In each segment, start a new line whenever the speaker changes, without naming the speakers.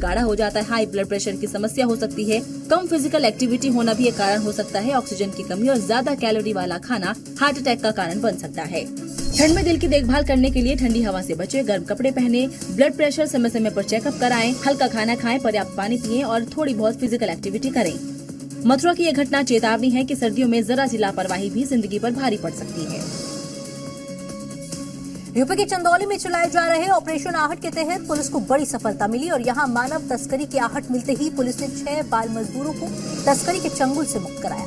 गाढ़ा हो जाता है, हाई ब्लड प्रेशर की समस्या हो सकती है, कम फिजिकल एक्टिविटी होना भी एक कारण हो सकता है, ऑक्सीजन की कमी और ज्यादा कैलोरी वाला खाना हार्ट अटैक का कारण बन सकता है। ठंड में दिल की देखभाल करने के लिए ठंडी हवा से बचें, गर्म कपड़े पहने, ब्लड प्रेशर समय समय पर चेकअप कराएं, हल्का खाना खाएं, पर्याप्त पानी पिएं और थोड़ी बहुत फिजिकल एक्टिविटी करें। मथुरा की यह घटना चेतावनी है कि सर्दियों में जरा सी लापरवाही भी जिंदगी पर भारी पड़ सकती है।
यूपी के चंदौली में चलाए जा रहे ऑपरेशन आहट के तहत पुलिस को बड़ी सफलता मिली और यहां मानव तस्करी की आहट मिलते ही पुलिस ने 6 बाल मजदूरों को तस्करी के चंगुल से मुक्त कराया।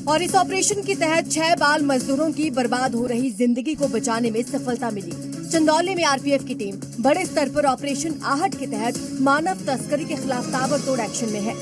और इस ऑपरेशन के तहत 6 बाल मजदूरों की बर्बाद हो रही जिंदगी को बचाने में सफलता मिली। चंदौली में आरपीएफ की टीम बड़े स्तर पर ऑपरेशन आहट के तहत मानव तस्करी के खिलाफ ताबड़तोड़ एक्शन में है।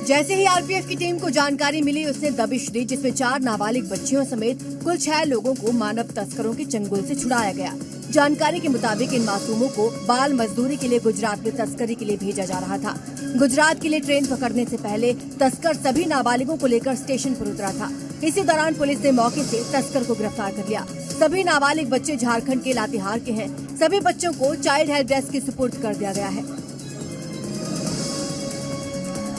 जैसे ही आरपीएफ की टीम को जानकारी मिली, उसने दबिश दी, जिसमें 4 नाबालिग बच्चियों समेत कुल 6 लोगों को मानव तस्करों के चंगुल से छुड़ाया गया। जानकारी के मुताबिक इन मासूमों को बाल मजदूरी के लिए गुजरात में तस्करी के लिए भेजा जा रहा था। गुजरात के लिए ट्रेन पकड़ने से पहले तस्कर सभी नाबालिगों को लेकर स्टेशन पर उतरा था। इसी दौरान पुलिस ने मौके से तस्कर को गिरफ्तार कर लिया। सभी नाबालिग बच्चे झारखंड के लातेहार के हैं। सभी बच्चों को चाइल्ड हेल्प डेस्क की सुपुर्द कर दिया गया है।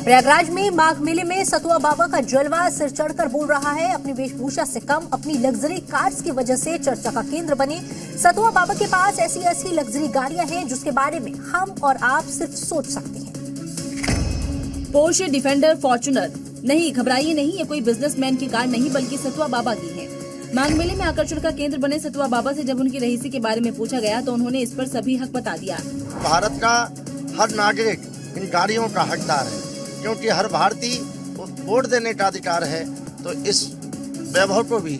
प्रयागराज में माघ मेले में सतुआ बाबा का जलवा सिर चढ़कर बोल रहा है। अपनी वेशभूषा से कम अपनी लग्जरी कार्स की वजह से चर्चा का केंद्र बने सतुआ बाबा के पास ऐसी लग्जरी गाड़ियां हैं जिसके बारे में हम और आप सिर्फ सोच सकते हैं।
पोर्शे डिफेंडर फॉर्च्यूनर नहीं, घबराइए नहीं, ये कोई बिजनेसमैन की कार नहीं बल्कि सतुआ बाबा की है। माघ मेले में आकर्षण का केंद्र बने सतुआ बाबा से जब उनकी रईसी के बारे में पूछा गया तो उन्होंने इस पर सभी हक बता दिया।
भारत का हर नागरिक इन गाड़ियों का हकदार है, क्योंकि हर भारतीय को वोट देने का अधिकार है, तो इस वैभव को भी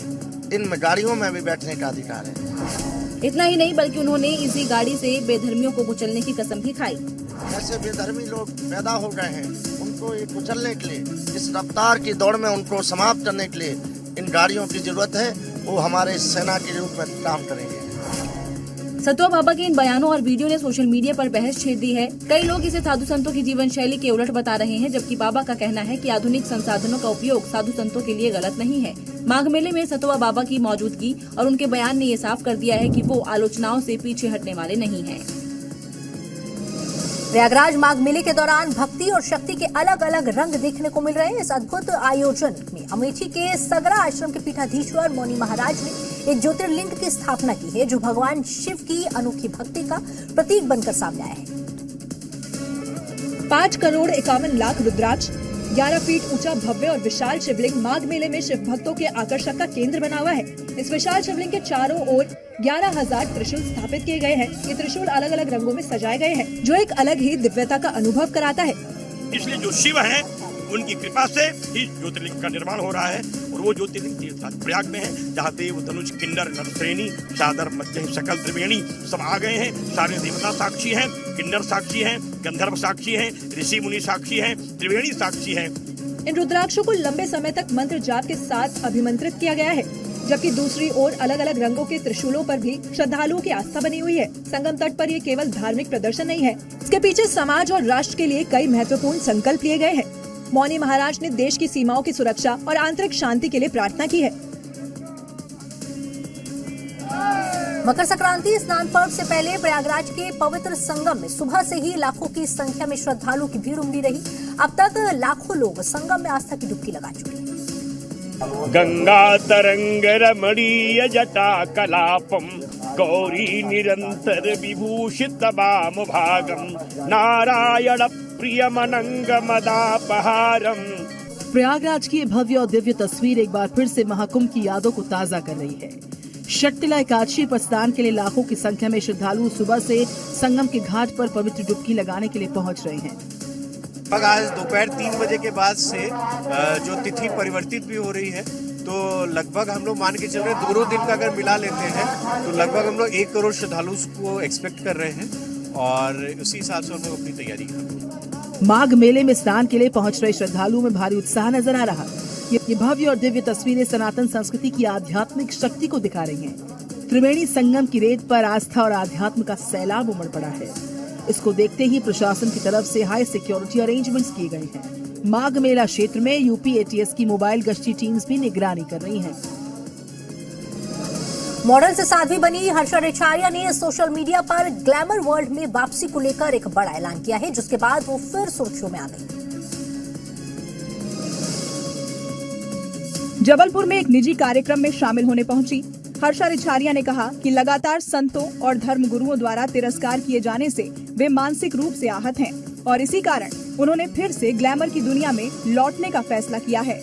इन गाड़ियों में भी बैठने का अधिकार है।
इतना ही नहीं बल्कि उन्होंने इसी गाड़ी से बेधर्मियों को कुचलने की कसम भी खाई।
ऐसे बेधर्मी लोग पैदा हो गए हैं, उनको ये कुचलने के लिए, इस रफ्तार की दौड़ में उनको समाप्त करने के लिए इन गाड़ियों की जरूरत है। वो हमारे सेना के रूप में काम करेंगे।
सतुआ बाबा के इन बयानों और वीडियो ने सोशल मीडिया पर बहस छेड़ दी है। कई लोग इसे साधु संतों की जीवन शैली के उलट बता रहे हैं, जबकि बाबा का कहना है कि आधुनिक संसाधनों का उपयोग साधु संतों के लिए गलत नहीं है। माघ मेले में सतुआ बाबा की मौजूदगी और उनके बयान ने ये साफ कर दिया है कि वो आलोचनाओं से पीछे हटने वाले नहीं हैं।
प्रयागराज माघ मेले के दौरान भक्ति और शक्ति के अलग अलग रंग देखने को मिल रहे हैं। इस अद्भुत आयोजन में अमेठी के सगरा आश्रम के पीठाधीश्वर मौनी महाराज ने एक ज्योतिर्लिंग की स्थापना की है, जो भगवान शिव की अनोखी भक्ति का प्रतीक बनकर सामने आया है।
5,51,00,000 रुद्राक्ष, 11 फीट ऊंचा भव्य और विशाल शिवलिंग माघ मेले में शिव भक्तों के आकर्षण का केंद्र बना हुआ है। इस विशाल शिवलिंग के चारों ओर 11,000 त्रिशूल स्थापित किए गए हैं। ये त्रिशूल अलग अलग रंगों में सजाए गए हैं, जो एक अलग ही दिव्यता का अनुभव कराता है।
इसलिए जो शिव है उनकी कृपा से ही ज्योतिर्लिंग का निर्माण हो रहा है, और वो ज्योतिर्लिंग तीर्थराज प्रयाग में है, जहाँ देव धनुष किन्नर नरश्रेणी चादर मध्य सकल त्रिवेणी सब आ गए हैं। सारे देवता साक्षी हैं, किन्नर साक्षी हैं, गंधर्व साक्षी हैं, ऋषि मुनि साक्षी हैं, त्रिवेणी साक्षी हैं।
इन रुद्राक्षों को लंबे समय तक मंत्र जाप के साथ अभिमंत्रित किया गया है, जबकि दूसरी ओर अलग अलग रंगों के त्रिशूलों पर भी श्रद्धालुओं की आस्था बनी हुई है। संगम तट पर ये केवल धार्मिक प्रदर्शन नहीं है, इसके पीछे समाज और राष्ट्र के लिए कई महत्वपूर्ण संकल्प लिए गए हैं। मौनी महाराज ने देश की सीमाओं की सुरक्षा और आंतरिक शांति के लिए प्रार्थना की है।
मकर संक्रांति स्नान पर्व से पहले प्रयागराज के पवित्र संगम में सुबह से ही लाखों की संख्या में श्रद्धालुओं की भीड़ उमड़ी रही। अब तक लाखों लोग संगम में आस्था की डुबकी लगा चुके हैं।
गंगा तरंग रमणीय जटा कलापम गौरी निरंतर विभूषित वाम भागम नारायण प्रियमनंग मदापहारम।
प्रयागराज की भव्य और दिव्य तस्वीर एक बार फिर से महाकुंभ की यादों को ताजा कर रही है। शक्तिला एकादशी पर स्नान के लिए लाखों की संख्या में श्रद्धालु सुबह से संगम के घाट पर पवित्र डुबकी लगाने के लिए पहुंच रहे हैं।
आज दोपहर 3 बजे के बाद से जो तिथि परिवर्तित भी हो रही है, तो लगभग हम लोग मान के चल रहे हैं 2 दिन का अगर मिला लेते हैं तो लगभग हम लोग 1 करोड़ श्रद्धालु को एक्सपेक्ट कर रहे हैं, और उसी हिसाब से हम लोग अपनी तैयारी कर रहे हैं।
माघ मेले में स्नान के लिए पहुंच रहे श्रद्धालुओं में भारी उत्साह नजर आ रहा। ये भव्य और दिव्य तस्वीरें सनातन संस्कृति की आध्यात्मिक शक्ति को दिखा रही हैं। त्रिवेणी संगम की रेत पर आस्था और आध्यात्म का सैलाब उमड़ पड़ा है। इसको देखते ही प्रशासन की तरफ से हाई सिक्योरिटी अरेंजमेंट्स किए गए हैं। माघ मेला क्षेत्र में यूपी एटीएस की मोबाइल गश्ती टीम्स भी निगरानी कर रही हैं।
मॉडल से साध्वी बनी हर्षा रेछारिया ने सोशल मीडिया पर ग्लैमर वर्ल्ड में वापसी को लेकर एक बड़ा ऐलान किया है, जिसके बाद वो फिर सुर्खियों में आ गई।
जबलपुर में एक निजी कार्यक्रम में शामिल होने पहुंची हर्षा रेछारिया ने कहा कि लगातार संतों और धर्मगुरुओं द्वारा तिरस्कार किए जाने से वे मानसिक रूप से आहत हैं और इसी कारण उन्होंने फिर से ग्लैमर की दुनिया में लौटने का फैसला किया है।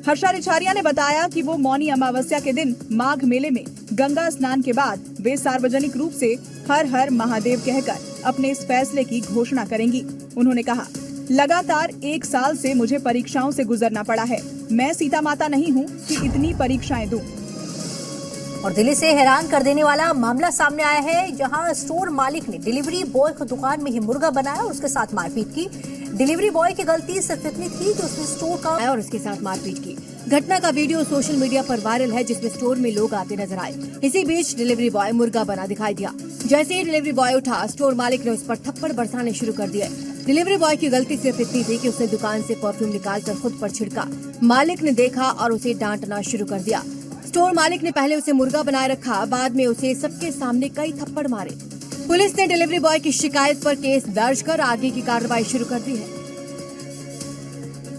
हर्षा रेछारिया ने बताया कि वो मौनी अमावस्या के दिन माघ मेले में गंगा स्नान के बाद वे सार्वजनिक रूप से हर हर महादेव कहकर अपने इस फैसले की घोषणा करेंगी। उन्होंने कहा, लगातार 1 साल से मुझे परीक्षाओं से गुजरना पड़ा है। मैं सीता माता नहीं हूँ कि इतनी परीक्षाएं दूं।
और दिल्ली से हैरान कर देने वाला मामला सामने आया है, जहां स्टोर मालिक ने डिलीवरी बॉय को दुकान में ही मुर्गा बनाया और उसके साथ मारपीट की। डिलीवरी बॉय की गलती सिर्फ इतनी थी कि उसने स्टोर का
और उसके साथ मारपीट की। घटना का वीडियो सोशल मीडिया पर वायरल है, जिसमें स्टोर में लोग आते नजर आए। इसी बीच डिलीवरी बॉय मुर्गा बना दिखाई दिया। जैसे ही डिलीवरी बॉय उठा, स्टोर मालिक ने उस पर थप्पड़ बरसाने शुरू कर दिए। डिलीवरी बॉय की गलती सिर्फ इतनी थी कि उसने दुकान से परफ्यूम निकालकर खुद पर छिड़का। मालिक ने देखा और उसे डांटना शुरू कर दिया। स्टोर मालिक ने पहले उसे मुर्गा बनाए रखा, बाद में उसे सबके सामने कई थप्पड़ मारे। पुलिस ने डिलीवरी बॉय की शिकायत पर केस दर्ज कर आगे की कार्रवाई शुरू कर दी है।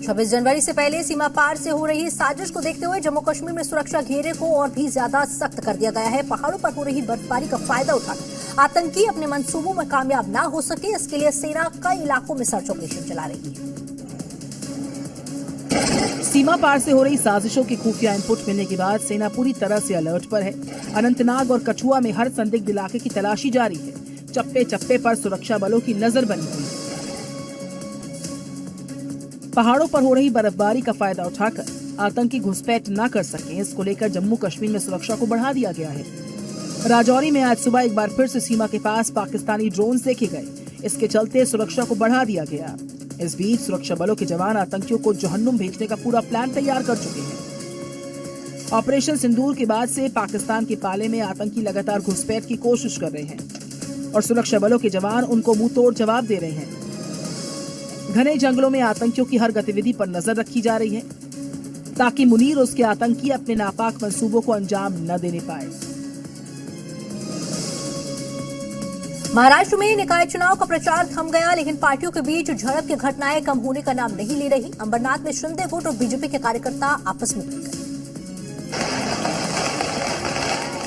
26 जनवरी से पहले सीमा पार से हो रही साजिश को देखते हुए जम्मू कश्मीर में सुरक्षा घेरे को और भी ज्यादा सख्त कर दिया गया है। पहाड़ों पर हो रही बर्फबारी का फायदा उठाकर आतंकी अपने मंसूबों में कामयाब ना हो सके, इसके लिए सेना कई इलाकों में सर्च ऑपरेशन चला रही है।
सीमा पार से हो रही साजिशों की खुफिया इनपुट मिलने के बाद सेना पूरी तरह से अलर्ट पर है। अनंतनाग और कठुआ में हर संदिग्ध इलाके की तलाशी जारी है। चप्पे चप्पे पर सुरक्षा बलों की नजर बनी हुई है। पहाड़ों पर हो रही बर्फबारी का फायदा उठाकर आतंकी घुसपैठ न कर सकें, इसको लेकर जम्मू कश्मीर में सुरक्षा को बढ़ा दिया गया है। राजौरी में आज सुबह एक बार फिर से सीमा के पास पाकिस्तानी ड्रोन देखे गए। इसके चलते सुरक्षा को बढ़ा दिया गया। इस बीच सुरक्षा बलों के जवान आतंकियों को जहन्नुम भेजने का पूरा प्लान तैयार कर चुके हैं। ऑपरेशन सिंदूर के बाद से पाकिस्तान के पाले में आतंकी लगातार घुसपैठ की कोशिश कर रहे हैं और सुरक्षा बलों के जवान उनको मुंह तोड़ जवाब दे रहे हैं। घने जंगलों में आतंकियों की हर गतिविधि पर नजर रखी जा रही है ताकि मुनीर उसके आतंकी अपने नापाक मंसूबों को अंजाम न देने पाए।
महाराष्ट्र में निकाय चुनाव का प्रचार थम गया, लेकिन पार्टियों के बीच झड़प की घटनाएं कम होने का नाम नहीं ले रही। अंबरनाथ में शिंदे गुट और बीजेपी के कार्यकर्ता आपस में भिड़ गए।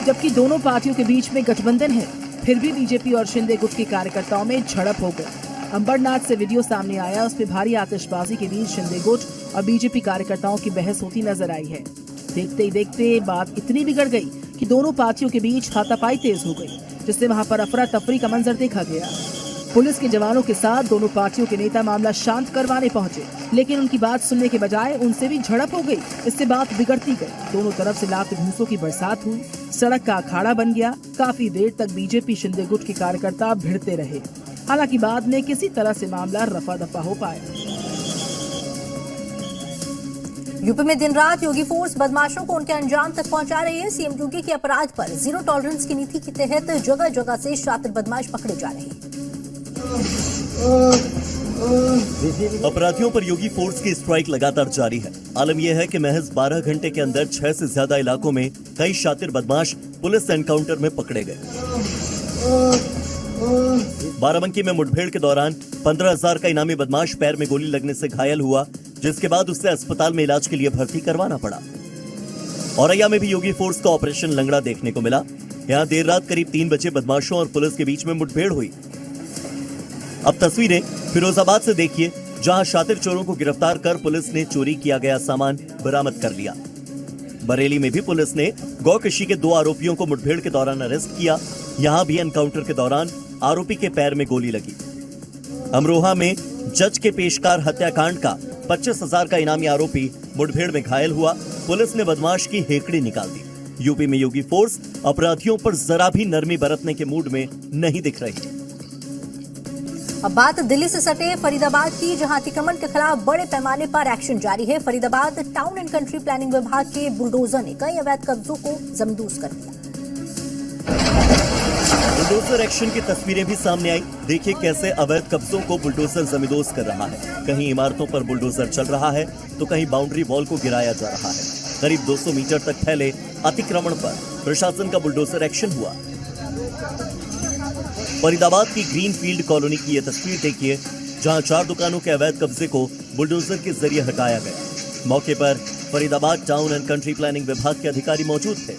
जबकि दोनों पार्टियों के बीच में गठबंधन है, फिर भी बीजेपी और शिंदे गुट के कार्यकर्ताओं में झड़प हो गई। अंबरनाथ से वीडियो सामने आया, उसमें भारी आतिशबाजी के बीच शिंदे गुट और बीजेपी कार्यकर्ताओं की बहस होती नजर आई है। देखते ही देखते बात इतनी बिगड़ गई कि दोनों पार्टियों के बीच हाथापाई तेज हो गई, जिससे वहां पर अफरा तफरी का मंजर देखा गया। पुलिस के जवानों के साथ दोनों पार्टियों के नेता मामला शांत करवाने पहुंचे, लेकिन उनकी बात सुनने के बजाय उनसे भी झड़प हो गई। इससे बात बिगड़ती गई। दोनों तरफ से लात घूंसों की बरसात हुई, सड़क का अखाड़ा बन गया। काफी देर तक बीजेपी शिंदे गुट के कार्यकर्ता भिड़ते रहे। हालांकि बाद में किसी तरह से मामला रफा दफा हो पाया।
यूपी में दिन रात योगी फोर्स बदमाशों को उनके अंजाम तक पहुंचा रही है। सीएम योगी के अपराध पर जीरो टॉलरेंस की नीति के तहत जगह जगह से शातिर बदमाश पकड़े जा रहे हैं।
अपराधियों पर योगी फोर्स की स्ट्राइक लगातार जारी है। आलम यह है कि महज 12 घंटे के अंदर 6 से ज्यादा इलाकों में कई शातिर बदमाश पुलिस एनकाउंटर में पकड़े गए। बाराबंकी में मुठभेड़ के दौरान 15,000 का इनामी बदमाश पैर में गोली लगने से घायल हुआ, जिसके बाद उसे अस्पताल में इलाज के लिए भर्ती करवाना पड़ा। औरैया में भी योगी फोर्स का ऑपरेशन लंगड़ा देखने को मिला। यहाँ देर रात करीब 3 बजे बदमाशों और पुलिस के बीच में मुठभेड़ हुई। अब तस्वीरें फिरोजाबाद से देखिए, जहां शातिर चोरों को गिरफ्तार कर पुलिस ने चोरी किया गया सामान बरामद कर लिया। बरेली में भी पुलिस ने गौ कृषि के 2 आरोपियों को मुठभेड़ के दौरान अरेस्ट किया। यहां भी एनकाउंटर के दौरान आरोपी के पैर में गोली लगी। अमरोहा में जज के पेशकार हत्याकांड का 25,000 का इनामी आरोपी मुठभेड़ में घायल हुआ। पुलिस ने बदमाश की हेकड़ी निकाल दी। यूपी में योगी फोर्स अपराधियों पर जरा भी नरमी बरतने के मूड में नहीं दिख रही।
अब बात दिल्ली से सटे फरीदाबाद की, जहां अतिक्रमण के खिलाफ बड़े पैमाने पर एक्शन जारी है। Faridabad town and country planning विभाग के बुलडोजर ने कई अवैध कब्जों को जमदूस कर दिया।
बुलडोजर एक्शन की तस्वीरें भी सामने आई। देखिए कैसे अवैध कब्जों को बुलडोजर जमींदोज कर रहा है। कहीं इमारतों पर बुलडोजर चल रहा है तो कहीं बाउंड्री वॉल को गिराया जा रहा है। करीब 200 मीटर तक फैले अतिक्रमण पर प्रशासन का बुलडोजर एक्शन हुआ। फरीदाबाद की ग्रीनफील्ड कॉलोनी की यह तस्वीर देखिए, जहां 4 दुकानों के अवैध कब्जे को बुलडोजर के जरिए हटाया गया। मौके पर Faridabad town and country planning विभाग के अधिकारी मौजूद थे।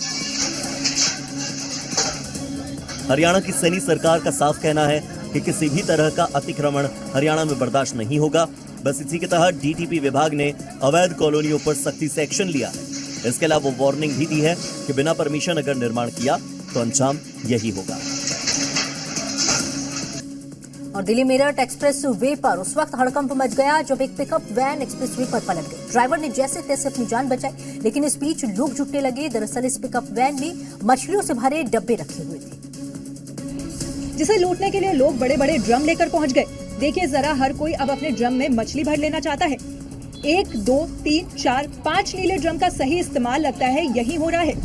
हरियाणा की सैनी सरकार का साफ कहना है कि किसी भी तरह का अतिक्रमण हरियाणा में बर्दाश्त नहीं होगा। बस इसी के तहत डीटीपी विभाग ने अवैध कॉलोनियों पर सख्ती से एक्शन लिया है। इसके अलावा वो वार्निंग भी दी है कि बिना परमिशन अगर निर्माण किया तो अंजाम यही होगा।
और दिल्ली मेरठ एक्सप्रेस वे पर उस वक्त हड़कंप मच गया जब एक पिकअप वैन एक्सप्रेस वे पर पलट गई। ड्राइवर ने जैसे तैसे अपनी जान बचाई, लेकिन इस बीच लोग जुटने लगे। दरअसल इस पिकअप वैन में मछलियों से भरे डब्बे रखे हुए थे,
जिसे लूटने के लिए लोग बड़े बड़े ड्रम लेकर पहुंच गए। देखिए जरा, हर कोई अब अपने ड्रम में मछली भर लेना चाहता है। 1, 2, 3, 4, 5 नीले ड्रम का सही इस्तेमाल लगता है यही हो रहा है।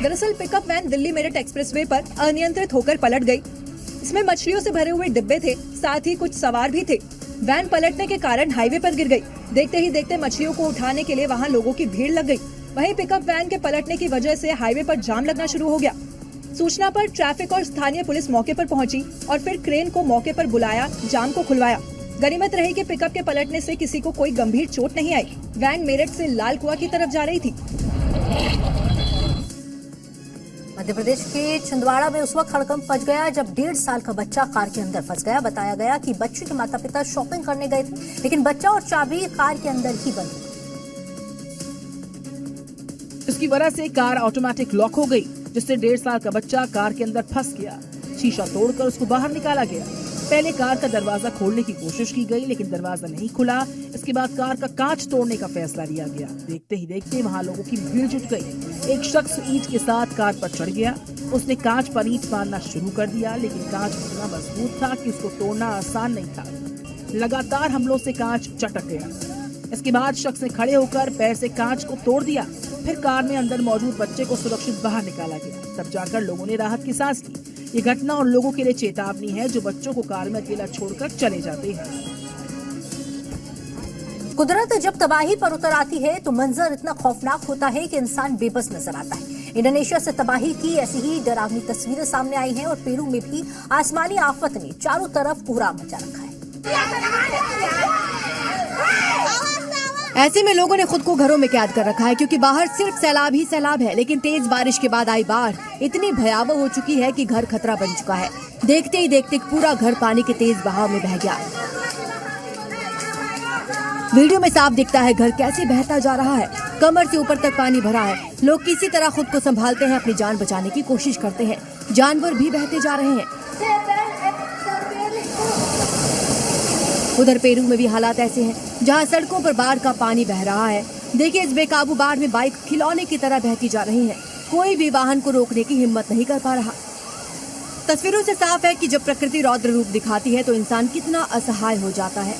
दरअसल pickup van Delhi Meerut expressway पर अनियंत्रित होकर पलट गई। इसमें मछलियों से भरे हुए डिब्बे थे, साथ ही कुछ सवार भी थे। वैन पलटने के कारण हाईवे पर गिर गई। देखते ही देखते मछलियों को उठाने के लिए वहां लोगों की भीड़ लग गई। वहीं पिकअप वैन के पलटने की वजह से हाईवे पर जाम लगना शुरू हो गया। सूचना पर ट्रैफिक और स्थानीय पुलिस मौके पर पहुंची और फिर क्रेन को मौके पर बुलाया, जाम को खुलवाया। गनीमत रही कि पिकअप के पलटने से किसी को कोई गंभीर चोट नहीं आई। वैन मेरठ से लाल कुआं की तरफ जा रही थी।
मध्य प्रदेश के छिंदवाड़ा में उस वक्त हड़कंप मच गया जब 1.5 साल का बच्चा कार के अंदर फंस गया। बताया गया कि बच्चे के माता पिता शॉपिंग करने गए थे, लेकिन बच्चा और चाबी कार के अंदर ही बंद।
इसकी वजह से कार ऑटोमेटिक लॉक हो गई, जिससे 1.5 साल का बच्चा कार के अंदर फंस गया। शीशा तोड़कर उसको बाहर निकाला गया। पहले कार का दरवाजा खोलने की कोशिश की गई, लेकिन दरवाजा नहीं खुला। इसके बाद कार का कांच तोड़ने का फैसला लिया गया। देखते ही देखते वहां लोगों की भीड़ जुट गई। एक शख्स ईंट के साथ कार पर चढ़ गया। उसने कांच पर ईंट मारना शुरू कर दिया, लेकिन कांच इतना मजबूत था कि उसको तोड़ना आसान नहीं था। लगातार हमलों से कांच चटक गया। इसके बाद शख्स ने खड़े होकर पैर से कांच को तोड़ दिया। फिर कार में अंदर मौजूद बच्चे को सुरक्षित बाहर निकाला गया। तब जाकर लोगों ने राहत की सांस ली। ये घटना उन लोगों के लिए चेतावनी है जो बच्चों को कार में अकेला छोड़कर चले जाते हैं।
कुदरत जब तबाही पर उतर आती है तो मंजर इतना खौफनाक होता है कि इंसान बेबस नजर आता है। इंडोनेशिया से तबाही की ऐसी ही डरावनी तस्वीरें सामने आई हैं और पेरू में भी आसमानी आफत ने चारों तरफ कोहरा मचा रखा है।
ऐसे में लोगों ने खुद को घरों में कैद कर रखा है, क्योंकि बाहर सिर्फ सैलाब ही सैलाब है। लेकिन तेज बारिश के बाद आई बाढ़ इतनी भयावह हो चुकी है कि घर खतरा बन चुका है। देखते ही देखते पूरा घर पानी के तेज बहाव में बह गया। वीडियो में साफ दिखता है घर कैसे बहता जा रहा है। कमर से ऊपर तक पानी भरा है। लोग किसी तरह खुद को संभालते हैं, अपनी जान बचाने की कोशिश करते हैं। जानवर भी बहते जा रहे हैं। उधर पेरू में भी हालात ऐसे हैं, जहां सड़कों पर बाढ़ का पानी बह रहा है। देखिए, इस बेकाबू बाढ़ में बाइक खिलौने की तरह बहती जा रही है। कोई भी वाहन को रोकने की हिम्मत नहीं कर पा रहा। तस्वीरों से साफ है कि जब प्रकृति रौद्र रूप दिखाती है तो इंसान कितना असहाय हो जाता है।